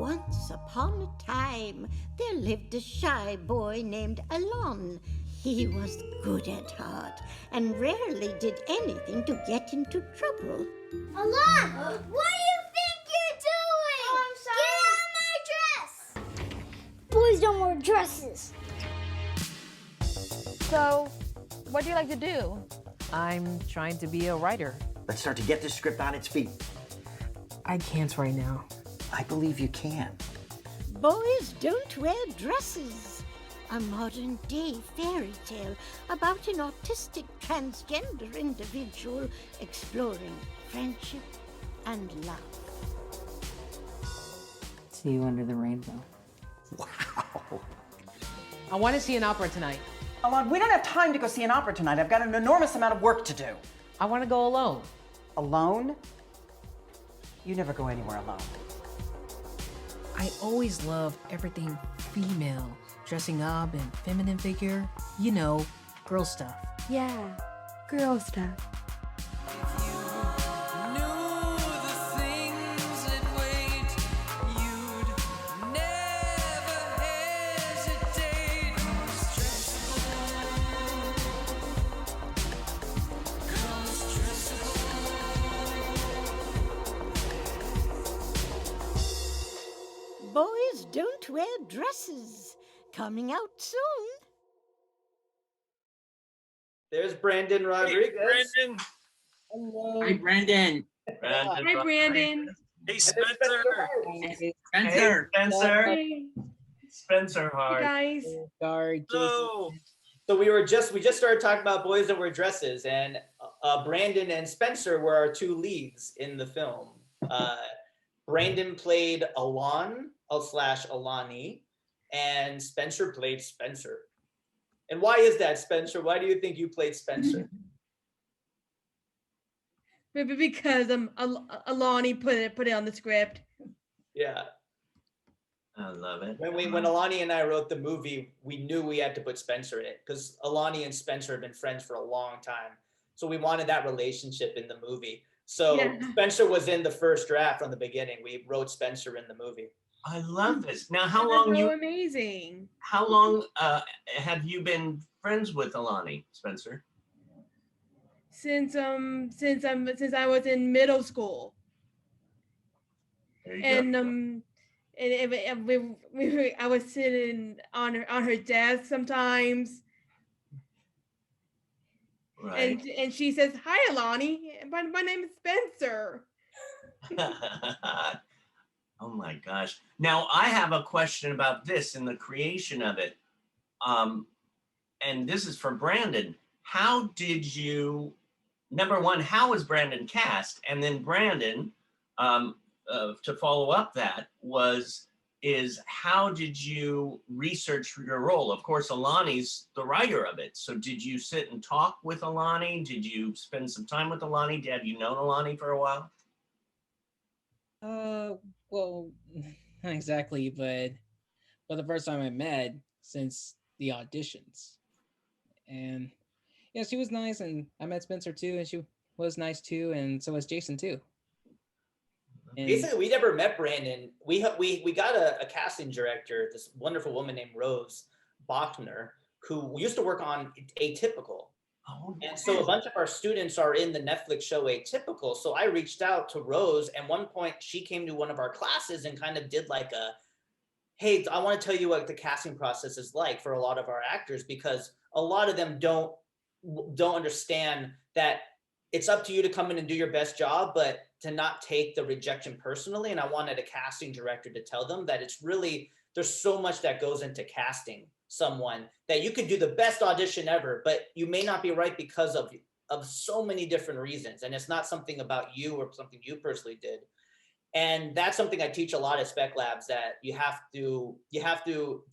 Once upon a time, there lived a shy boy named Alon. He was good at heart and rarely did anything to get into trouble. Alon, what do you think you're doing? Oh, I'm sorry. Get out of my dress! Boys don't wear dresses. So, what do you like to do? I'm trying to be a writer. Let's start to get this script on its feet. I can't right now. I believe you can. Boys Don't Wear Dresses, a modern-day fairy tale about an autistic transgender individual exploring friendship and love. See you under the rainbow. Wow. I want to see an opera tonight. Alon, we don't have time to go see an opera tonight. I've got an enormous amount of work to do. I want to go alone. Alone? You never go anywhere alone. I always loved everything female. Dressing up and feminine figure. You know, girl stuff. Yeah, girl stuff. Boys Don't Wear Dresses, coming out soon. There's Brandon Rodriguez. Hey, Brandon. Hello. Hi, Brandon. Brandon. Hi, Brandon. Hey, Spencer. Hey, Spencer. Hey, Spencer. Hey, Spencer Harte. guys. Hello. So we just started talking about Boys That Wear Dresses, and Brandon and Spencer were our two leads in the film. Brandon played Alon / Alani, and Spencer played Spencer. And why is that, Spencer? Why do you think you played Spencer? Maybe because Alani put it on the script. Yeah. I love it. When Alani and I wrote the movie, we knew we had to put Spencer in it because Alani and Spencer have been friends for a long time. So we wanted that relationship in the movie. So Yeah. Spencer was in the first draft from the beginning. We wrote Spencer in the movie. I love this. Now, That's so amazing. how long have you been friends with Alani, Spencer? Since I was in middle school, There you and go. I was sitting on her desk sometimes, Right. and she says, "Hi, Alani. My name is Spencer." Oh my gosh. Now I have a question about this in the creation of it. And this is for Brandon. How did you, number one, how was Brandon cast? And then Brandon, to follow up that is how did you research your role? Of course, Alani's the writer of it. So did you sit and talk with Alani? Did you spend some time with Alani? Have you known Alani for a while? Well, not exactly, but the first time I met since the auditions. And yeah, she was nice, and I met Spencer too, and she was nice too, and so was Jason too. And Basically, we never met Brandon. We got a casting director, this wonderful woman named Rose Bachner, who used to work on Atypical. Oh, And so a bunch of our students are in the Netflix show Atypical. So I reached out to Rose, and one point she came to one of our classes and kind of did like hey, I want to tell you what the casting process is like for a lot of our actors, because a lot of them don't understand that it's up to you to come in and do your best job, but to not take the rejection personally. And I wanted a casting director to tell them that it's really, there's so much that goes into casting someone, that you could do the best audition ever, but you may not be right because of so many different reasons. And it's not something about you or something you personally did. And that's something I teach a lot at Spec Labs, that you have to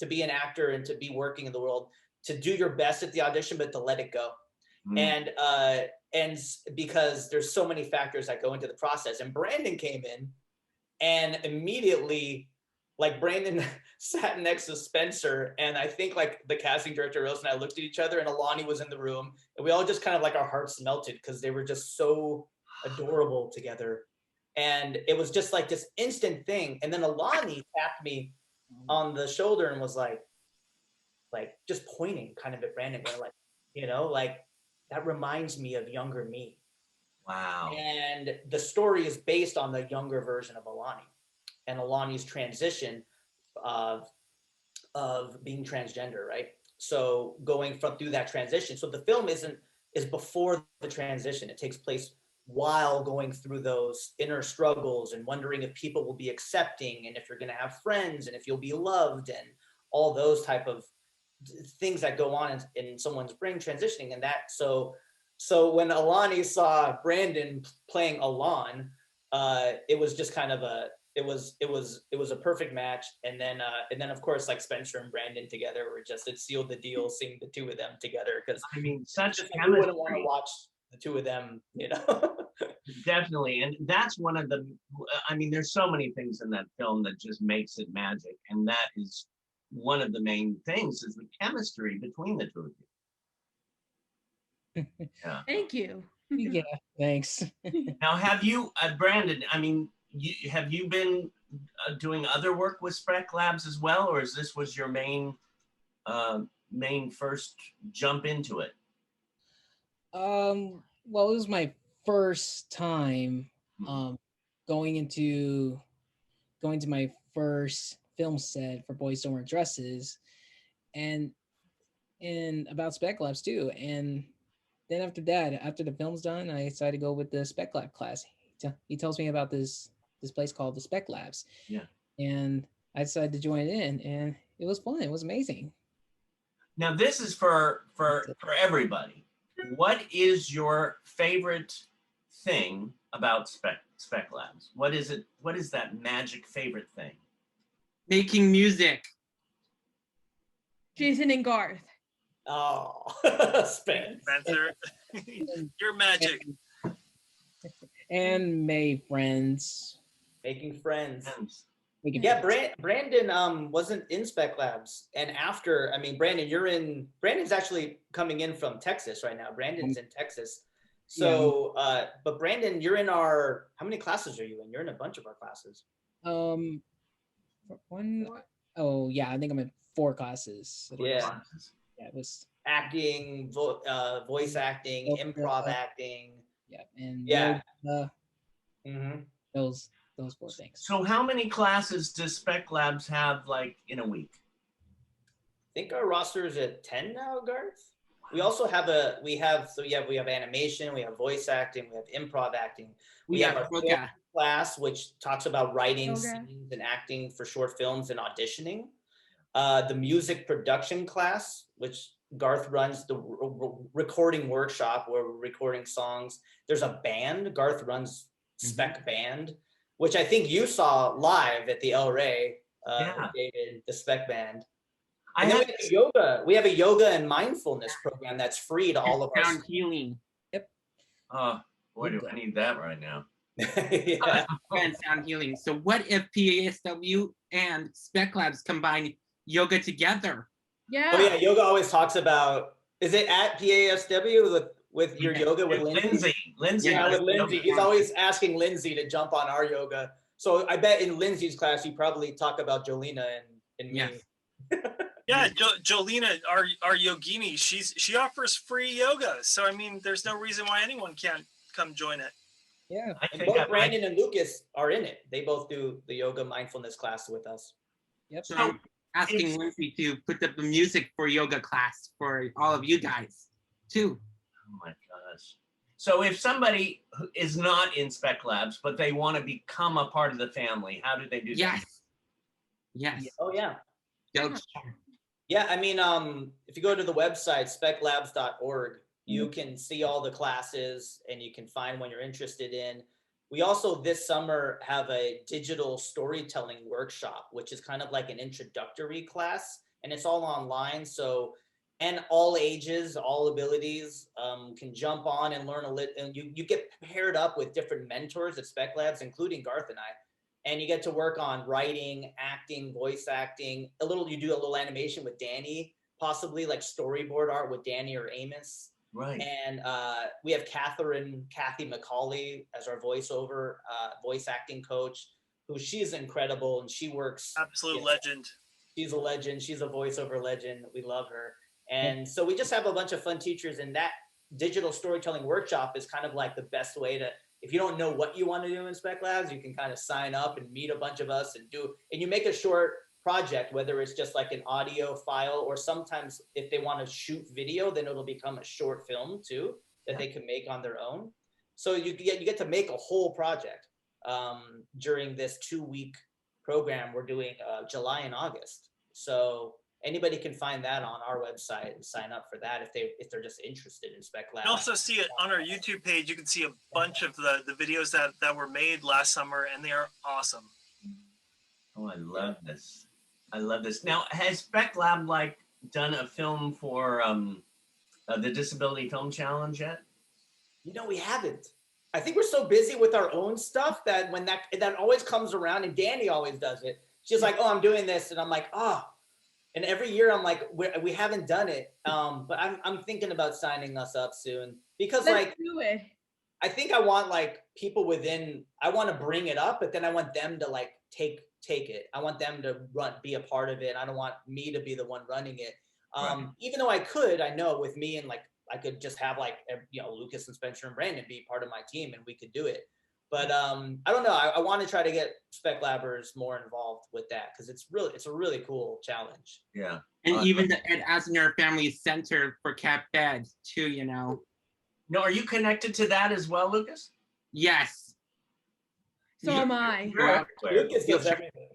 be an actor and to be working in the world, to do your best at the audition, but to let it go. And because there's so many factors that go into the process. And Brandon came in and immediately, like, Brandon sat next to Spencer, and I think like the casting director Rose and I looked at each other, and Alani was in the room, and we all just kind of like our hearts melted because they were just so adorable together. And it was just like this instant thing. And then Alani tapped me on the shoulder and was like just pointing kind of at Brandon, going like, you know, like that reminds me of younger me. Wow. And the story is based on the younger version of Alani and Alani's transition of being transgender, right? So going through that transition. So the film is before the transition. It takes place while going through those inner struggles and wondering if people will be accepting and if you're going to have friends and if you'll be loved and all those type of things that go on in someone's brain transitioning. And that, so when Alani saw Brandon playing Alon, it was just kind of it was a perfect match. And then of course, like Spencer and Brandon together it sealed the deal, seeing the two of them together. Because I mean, such chemistry. Wouldn't want to watch the two of them, you know. Definitely. And that's one of the, I mean, there's so many things in that film that just makes it magic. And that is one of the main things, is the chemistry between the two of you. Yeah. Thank you. Yeah, thanks. Now, have you, Brandon, I mean, have you been doing other work with Spec Labs as well? Or is this was your main first jump into it? Well, it was my first time going to my first film set for Boys Don't Wear Dresses, and about Spec Labs too. And then after that, after the film's done, I decided to go with the Spec Lab class. He tells me about this place called the Spec Labs. Yeah. And I decided to join in, and it was fun. It was amazing. Now, this is for everybody. What is your favorite thing about Spec Labs? What is it? What is that magic favorite thing? Making music. Jason and Garth. Oh, Spencer, you're magic. And made friends. Making friends. Making Yeah, friends. Brandon wasn't in Spec Labs, and after, I mean, Brandon's actually coming in from Texas right now. Brandon's in Texas. So, but Brandon, you're in how many classes are you in? You're in a bunch of our classes. Oh yeah, I think I'm in 4 classes. Yeah. Yeah, it was acting, voice acting, improv acting. Yeah, and mm-hmm. those 4 things. So how many classes does Spec Labs have, like, in a week? I think our roster is at 10 now, Garth. We also have we have animation, we have voice acting, we have improv acting. We have our class, which talks about writing scenes and acting for short films and auditioning. The music production class, which Garth runs, the recording workshop where we're recording songs. There's a band. Garth runs Spec Band, which I think you saw live at the El Rey, David, the Spec Band. And then we have yoga. We have a yoga and mindfulness program that's free to all of us. Sound healing. Yep. Oh, boy, do I need that right now. Yeah. And sound healing. So what if PASW and Spec Labs combine yoga together? Yeah. Oh yeah, yoga always talks about. Is it at PASW with your yoga with Lindsay? Lindsay. Yeah, with Lindsay. He's always asking Lindsay to jump on our yoga. So I bet in Lindsay's class you probably talk about Jolena and me. Yeah, Jolena, our yogini, she offers free yoga. So I mean, there's no reason why anyone can't come join it. Yeah. And both Brandon and Lucas are in it. They both do the yoga mindfulness class with us. Yep. So I'm asking Lindsay to put up the music for yoga class for all of you guys too. Oh my gosh. So if somebody is not in Spec Labs, but they want to become a part of the family, how do they do that? Yes. Oh yeah. Go. Yeah, I mean, if you go to the website, speclabs.org, you can see all the classes and you can find one you're interested in. We also this summer have a digital storytelling workshop, which is kind of like an introductory class, and it's all online. So, and all ages, all abilities can jump on and learn and you get paired up with different mentors at Spec Labs, including Garth and I. And you get to work on writing, acting, voice acting, you do a little animation with Danny, possibly like storyboard art with Danny or Amos. Right. And we have Kathy McCauley as our voiceover voice acting coach, who she's incredible, and she works. Absolute legend. She's a legend. She's a voiceover legend. We love her. And so we just have a bunch of fun teachers, and that digital storytelling workshop is kind of like the best way to, if you don't know what you want to do in Spec Labs, you can kind of sign up and meet a bunch of us and you make a short project, whether it's just like an audio file, or sometimes if they want to shoot video, then it'll become a short film too that they can make on their own. So you get to make a whole project during this 2-week program we're doing July and August. So anybody can find that on our website and sign up for that if they're just interested in Spec Labs. You also see it on our YouTube page. You can see a bunch of the videos that were made last summer, and they are awesome. Oh, I love this. I love this. Now, has Spec Lab done a film for the Disability Film Challenge yet? We haven't. I think we're so busy with our own stuff that when that always comes around, and Danny always does it. She's like, "Oh, I'm doing this," and I'm like, "Oh." And every year I'm like, we haven't done it. But I'm thinking about signing us up soon, because Let's do it. I think I want people within, I want to bring it up, but then I want them to take it. I want them to be a part of it. I don't want me to be the one running it. Right. Even though I know with me and I could just have Lucas and Spencer and Brandon be part of my team and we could do it. But I don't know. I want to try to get Spec Labbers more involved with that, because it's a really cool challenge. Yeah. And even the Ed Asner Family Center for Cap Ed too, No, are you connected to that as well, Lucas? Yes. So am I. Lucas does everything.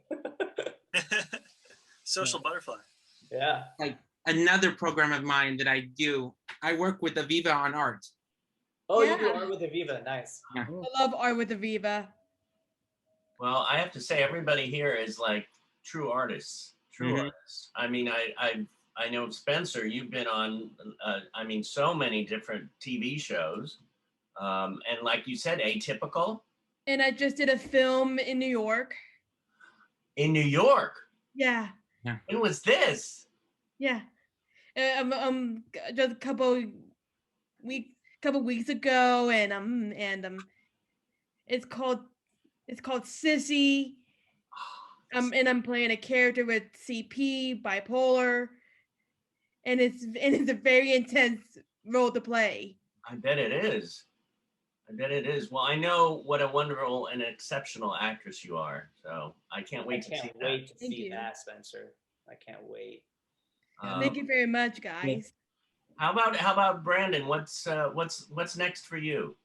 Social butterfly. Yeah. Like another program of mine that I do, I work with Aviva on art. Oh, Yeah. you do art with Aviva. Nice. Yeah. I love art with Aviva. Well, I have to say, everybody here is true artists. True artists. I mean, I know Spencer. You've been on, so many different TV shows, and like you said, Atypical. And I just did a film in New York. In New York. Yeah. When was this? Yeah. Just a couple weeks ago, and it's called Sissy. And I'm playing a character with CP, bipolar, and it's a very intense role to play. I bet it is. Well, I know what a wonderful and exceptional actress you are, so I can't wait to see that. to see that, Spencer. I can't wait. Thank you very much, guys. How about Brandon? What's next for you?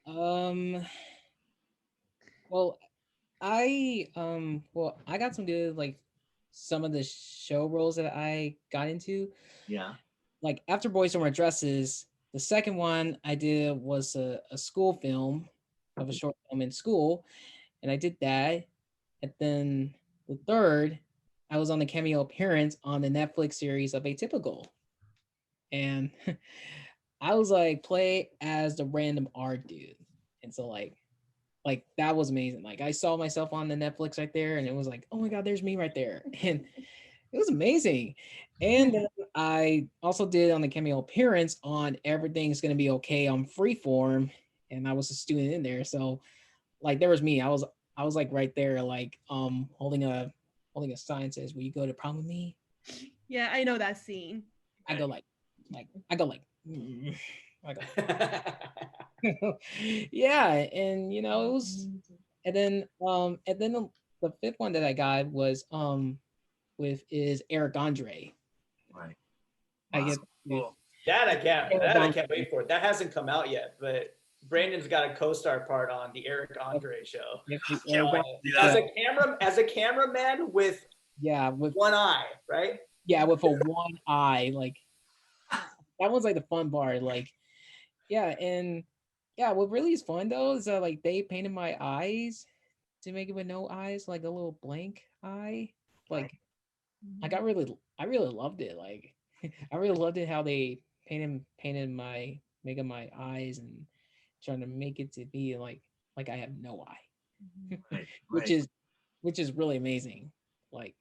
Well, I got some good some of the show roles that I got into. Yeah. After Boys Don't Wear Dresses, the second one I did was a school film of a short film in school, and I did that. And then the third, I was on the cameo appearance on the Netflix series of Atypical. And I was play as the random art dude. And so that was amazing. I saw myself on the Netflix right there, and it was oh my God, there's me right there. And it was amazing. And then I also did on the cameo appearance on Everything's Gonna Be Okay on Freeform, and I was a student in there. So there was me. I was right there, holding a sign that says, "Will you go to prom with me?" Yeah, I know that scene. I go yeah, and it was, and then the fifth one that I got was is Eric Andre. Right. I get Cool. That I can't wait for. That hasn't come out yet, but Brandon's got a co-star part on the Eric Andre show. As a cameraman with one eye, right? Yeah, with a one eye. That was the fun part. What really is fun though is that they painted my eyes to make it with no eyes, a little blank eye. I really loved it. I really loved it how they making my eyes and trying to make it to be like I have no eye. Right. which is really amazing.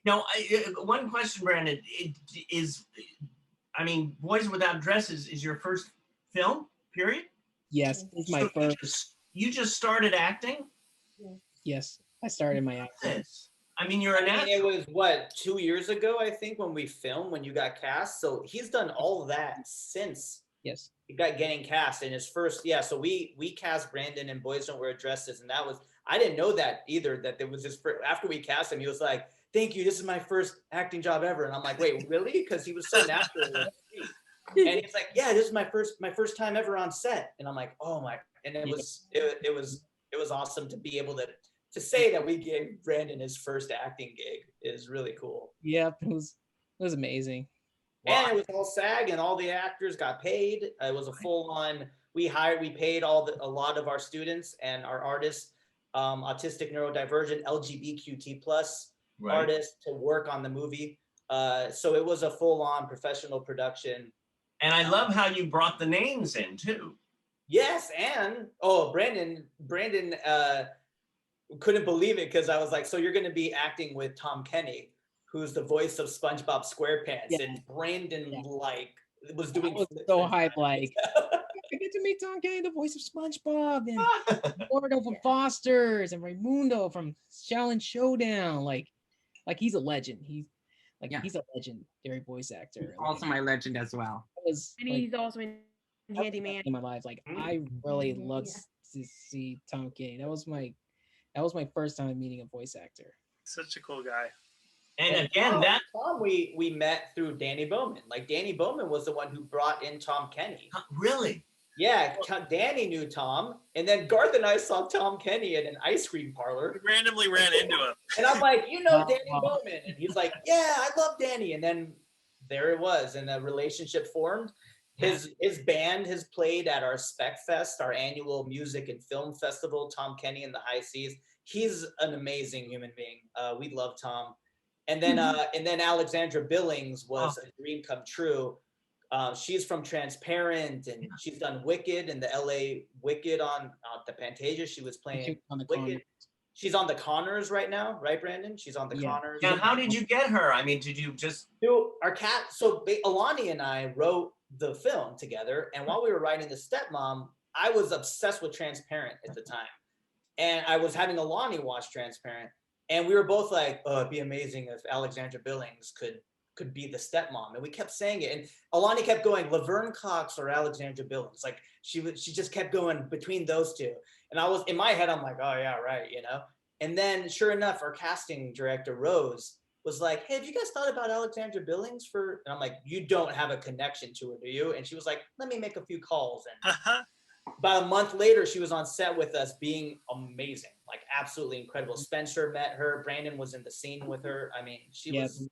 Now, one question, Brandon, I mean, Boys Without Dresses is your first film, period? Yes, this is my So first. You just started acting? Yes, I started my acting. I mean, you're a I mean, it natural. was what, 2 years ago, I think, when we filmed, when you got cast. So he's done all of that since Yes. he got getting cast in his first. Yeah, so we cast Brandon in Boys Don't Wear Dresses, and that was, I didn't know that either. That there was his first, after we cast him, he was like, "Thank you, this is my first acting job ever," and I'm like, "Wait, really?" Because he was so natural. And he's like, "Yeah, this is my first time ever on set," and I'm like, "Oh my!" And it was awesome to be able to say that we gave Brandon his first acting gig is really cool. Yep, it was amazing. And it was all SAG, and all the actors got paid. It was a full on. We paid a lot of our students and our artists, autistic, neurodivergent, LGBTQ+ artists to work on the movie. So it was a full on professional production. And I love how you brought the names in too. Yes, and Brandon couldn't believe it because I was like, "So you're going to be acting with Tom Kenny, who's the voice of SpongeBob SquarePants," and Brandon was doing. I was so hyped, like I get to meet Tom Kenny, the voice of SpongeBob, and Gordo from Foster's, and Raimundo from Shaolin Showdown. Like he's a legend. He's a legendary voice actor. He's also my legend as well. And he's also in Handyman. In my life, like I really love to see Tom Kenny. That was my first time meeting a voice actor. Such a cool guy. And again, Tom we met through Danny Bowman. Like Danny Bowman was the one who brought in Tom Kenny. Really? Yeah, Danny knew Tom, and then Garth and I saw Tom Kenny at an ice cream parlor. We randomly ran into him. And I'm like, "You know Danny Bowman?" And he's like, "Yeah, I love Danny." And then there it was, and a relationship formed. His band has played at our Spec Fest, our annual music and film festival. Tom Kenny and the High Seas. He's an amazing human being. We love Tom. And then Alexandra Billings was a dream come true. She's from Transparent, and she's done Wicked in the LA Wicked on the Pantasia. She was playing Wicked. She's on the Connors right now, right, Brandon? She's on the Connors. Now, how did you get her? I mean, did you just do our cat? So Alani and I wrote the film together, and while we were writing The Stepmom, I was obsessed with Transparent at the time, and I was having Alani watch Transparent, and we were both like, "Oh, it'd be amazing if Alexandra Billings could be the stepmom," and we kept saying it, and Alani kept going, Laverne Cox or Alexandra Billings. Like she just kept going between those two, and I was in my head, I'm like, "Oh yeah, right," you know. And then sure enough, our casting director Rose was like, "Hey, have you guys thought about Alexandra Billings for?" And I'm like, "You don't have a connection to her, do you?" And she was like, "Let me make a few calls." And about a month later, she was on set with us, being amazing, like absolutely incredible. Spencer met her. Brandon was in the scene with her. I mean, she was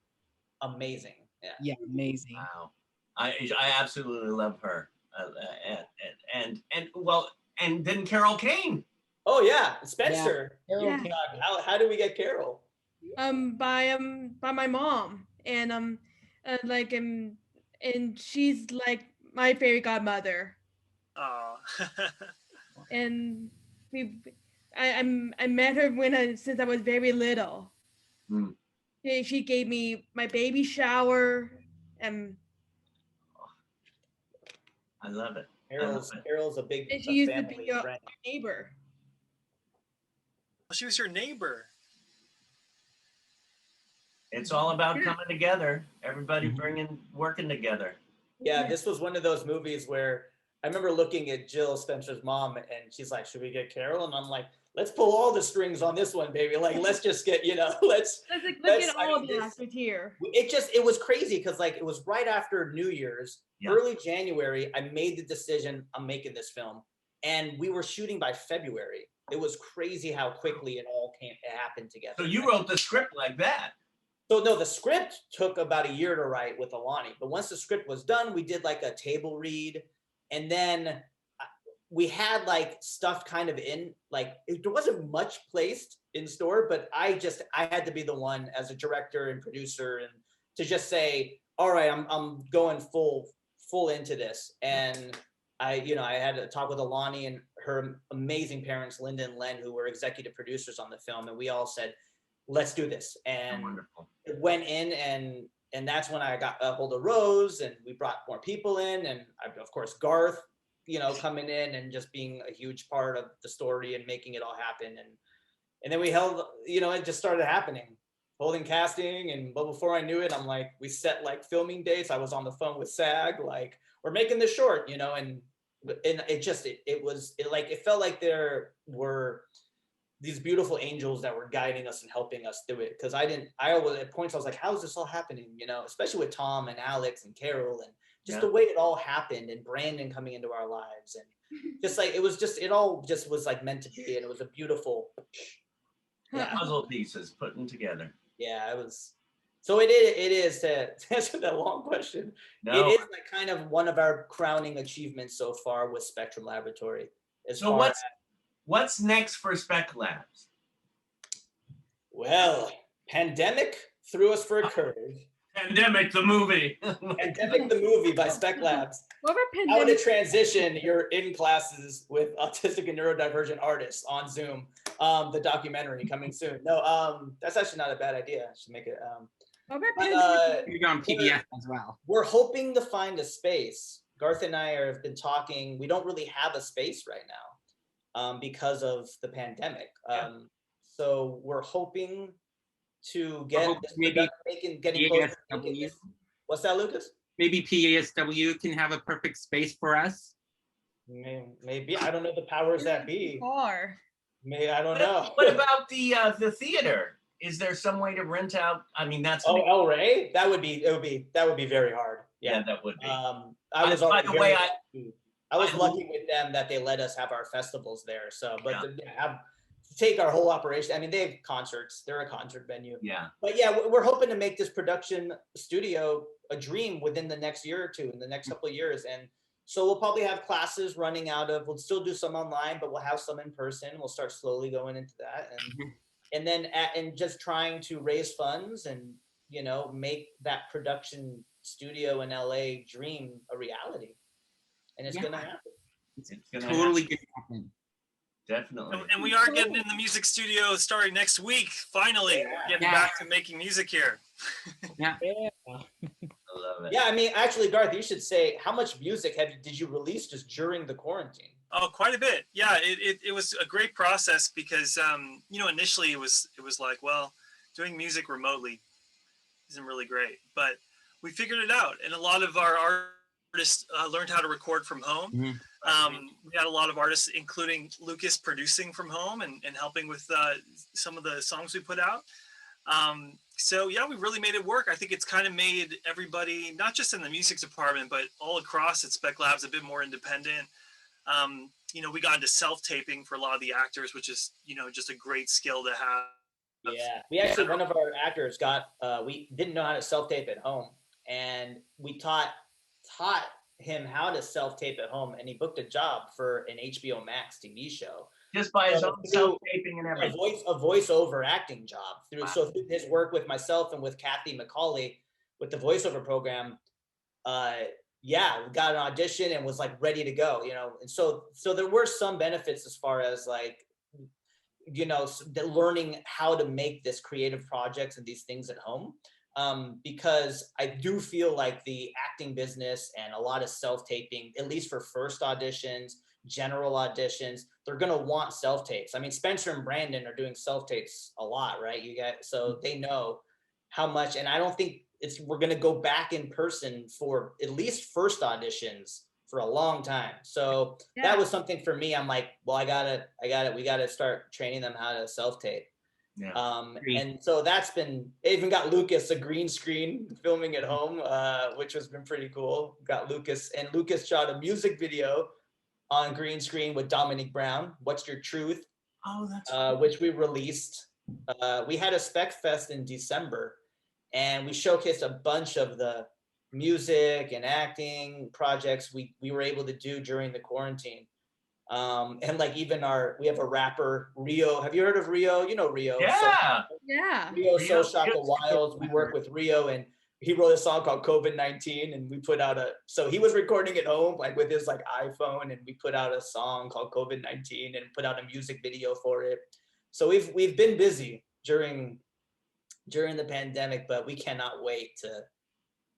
amazing. Yeah, amazing. Wow, I absolutely love her. And then Carol Kane. Oh yeah, Spencer. Yeah. How did we get Carol? By my mom, and and she's like my fairy godmother. Oh. And I met her since I was very little. Mm. She gave me my baby shower, and I love it. Carol's a big and she used to family be a friend. neighbor. She was your neighbor. It's all about coming together. Everybody working together. Yeah, this was one of those movies where I remember looking at Jill, Spencer's mom, and she's like, "Should we get Carol?" And I'm like, "Let's pull all the strings on this one, baby. Like, let's just get, let's get all the actors here." It was crazy because like it was right after New Year's, early January. I made the decision, I'm making this film, and we were shooting by February. It was crazy how quickly it happened together. So you wrote the script like that. So no, the script took about a year to write with Alani, but once the script was done, we did like a table read, and then we had like stuff kind of in, like there wasn't much placed in store, but I had to be the one as a director and producer and to just say, "All right, I'm going full into this." And I had to talk with Alani and her amazing parents, Linda and Len, who were executive producers on the film, and we all said, "Let's do this." And it went in, and that's when I got a hold of Rose, and we brought more people in, and of course Garth, coming in and just being a huge part of the story and making it all happen. And then we held, it just started happening, holding casting. But before I knew it, I'm like, we set like filming dates. I was on the phone with SAG, like, we're making this short, and it felt like there were these beautiful angels that were guiding us and helping us through it. Cause at points I was like, how is this all happening? Especially with Tom and Alex and Carol, and just the way it all happened, and Brandon coming into our lives, and just like, it all just was like meant to be. And it was a beautiful puzzle pieces putting together. Yeah, it was. So it is to answer that long question. No. It is like kind of one of our crowning achievements so far with Spectrum Laboratory. So what's next for Spec Labs? Well, pandemic threw us for a curve. Pandemic the movie. Pandemic the movie by Spec Labs. What about How to pandemic? transition your in classes with autistic and neurodivergent artists on Zoom. The documentary coming soon. No, that's actually not a bad idea. I should make it. What about pandemic? You're on PDF as well. We're hoping to find a space. Garth and I have been talking. We don't really have a space right now because of the pandemic. So we're hoping to get getting close. What's that, Lucas? Maybe PASW can have a perfect space for us. Maybe. I don't know the powers that be. Far. Maybe, I don't know. What about the theater? Is there some way to rent out? I mean, that's El Rey. That would be very hard. Yeah, that would be. I was by the way, I was lucky with them that they let us have our festivals there. So, but to take our whole operation. I mean, they have concerts. They're a concert venue. Yeah. But yeah, we're hoping to make this production studio a dream within the next year or two, in the next couple of years. And so we'll probably have classes running out of, we'll still do some online, but we'll have some in person. We'll start slowly going into that. And then and just trying to raise funds and, make that production studio in LA dream a reality. And it's going to happen. It's gonna Totally happen. gonna happen. Definitely. And we are getting in the music studio starting next week. Finally, getting back to making music here. Yeah. I love it. Yeah, I mean, actually, Garth, you should say, how much music did you release just during the quarantine? Oh, quite a bit. Yeah, it was a great process because initially it was like, well, doing music remotely isn't really great, but we figured it out, and a lot of our artists learned how to record from home. We had a lot of artists, including Lucas, producing from home and helping with some of the songs we put out. So yeah, we really made it work. I think it's kind of made everybody, not just in the music department, but all across at Spec Labs, a bit more independent. We got into self-taping for a lot of the actors, which is, just a great skill to have. Yeah, we actually, one of our actors we didn't know how to self-tape at home, and we taught him how to self-tape at home, and he booked a job for an HBO Max TV show. Just by his own self-taping and everything. A voiceover acting job. So through his work with myself and with Kathy McCauley with the voiceover program, we got an audition and was like ready to go, And so there were some benefits as far as like, learning how to make this creative projects and these things at home. Because I do feel like the acting business and a lot of self-taping, at least for first auditions, general auditions, they're going to want self-tapes. I mean, Spencer and Brandon are doing self-tapes a lot, right? So they know how much, and I don't think we're going to go back in person for at least first auditions for a long time. So that was something for me. I'm like, well, we got to start training them how to self-tape. Yeah. And so I even got Lucas a green screen filming at home, which has been pretty cool. Got Lucas shot a music video on green screen with Dominic Brown, What's Your Truth? Oh, that's cool. Which we released. We had a Spec Fest in December, and we showcased a bunch of the music and acting projects we were able to do during the quarantine. And like even we have a rapper, Rio. Have you heard of Rio? You know Rio. Yeah. Rio So Shaka Wild. We work with Rio, and he wrote a song called COVID-19, and we put out so he was recording at home, like with his like iPhone, and we put out a song called COVID-19 and put out a music video for it. So we've been busy during the pandemic, but we cannot wait to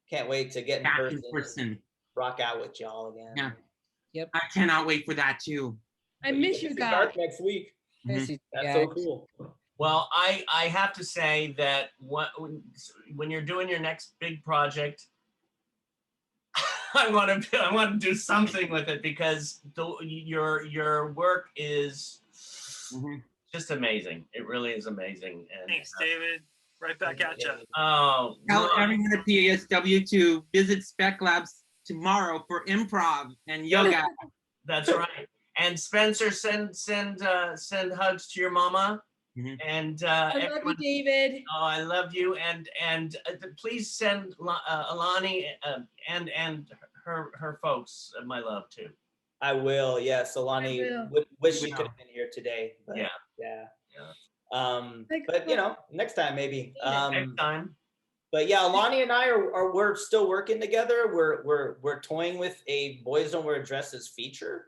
Can't wait to get in back in person, person. rock out with y'all again. Yeah. Yep. I cannot wait for that too. I miss you guys. Garth next week. Miss you That's so guys. cool. Well, I have to say that when you're doing your next big project, I want to do something with it because your work is just amazing. It really is amazing. And Thanks, David. Right back at you. oh, Tell everyone at PASW to visit Spec Labs tomorrow for improv and yoga. that's right. And Spencer, send hugs to your mama. And I love you, everyone, David. oh, I love you. And please send Alani and her folks my love too. I will. Yeah, Solani. Wish she could have been here today. But yeah. But you know, next time maybe. Next time. But yeah, Alani and I we're still working together. We're toying with a Boys Don't Wear Dresses feature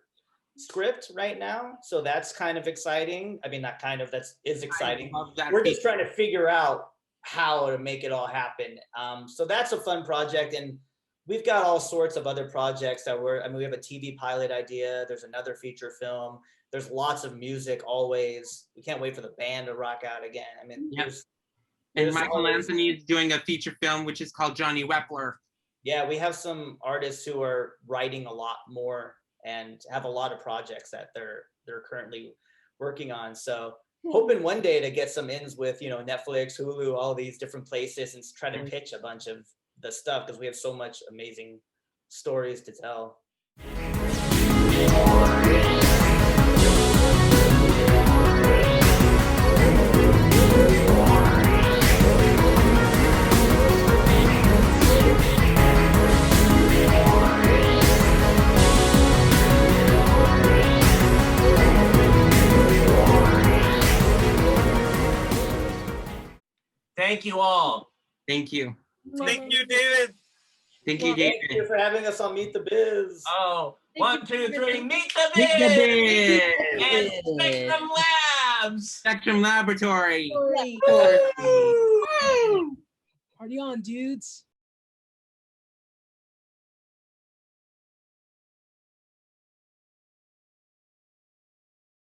script right now, so that's kind of exciting. I mean, not kind of, that is exciting. We're just trying to figure out how to make it all happen. So that's a fun project, and we've got all sorts of other projects that we have a TV pilot idea. There's another feature film. There's lots of music always. We can't wait for the band to rock out again. I mean, and Michael Anthony is doing a feature film, which is called Johnny Wepler. Yeah, we have some artists who are writing a lot more and have a lot of projects that they're currently working on. So hoping one day to get some ins with, Netflix, Hulu, all these different places, and try to pitch a bunch of the stuff because we have so much amazing stories to tell. Thank you all. Thank you. Thank you, David. Thank you, David. Thank you for having us on Meet the Biz. Oh, 1, 2, 3, Meet the Meet the Biz! Biz! And Spectrum Labs! Spectrum Laboratory. Party on, dudes.